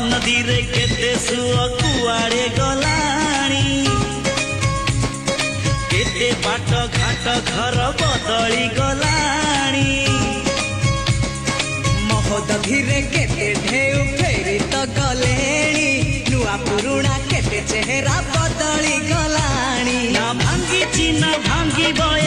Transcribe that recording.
महानदी रे केते सुअ कुआड़े गलाणी केते बाट घाट घर बदली गलाणी महोदधि रे केते ढेउ फेरी तो गलेणी नुआ पुरुणा केते चेहरा बदली गलाणी ना भांगी चिना भांगी बय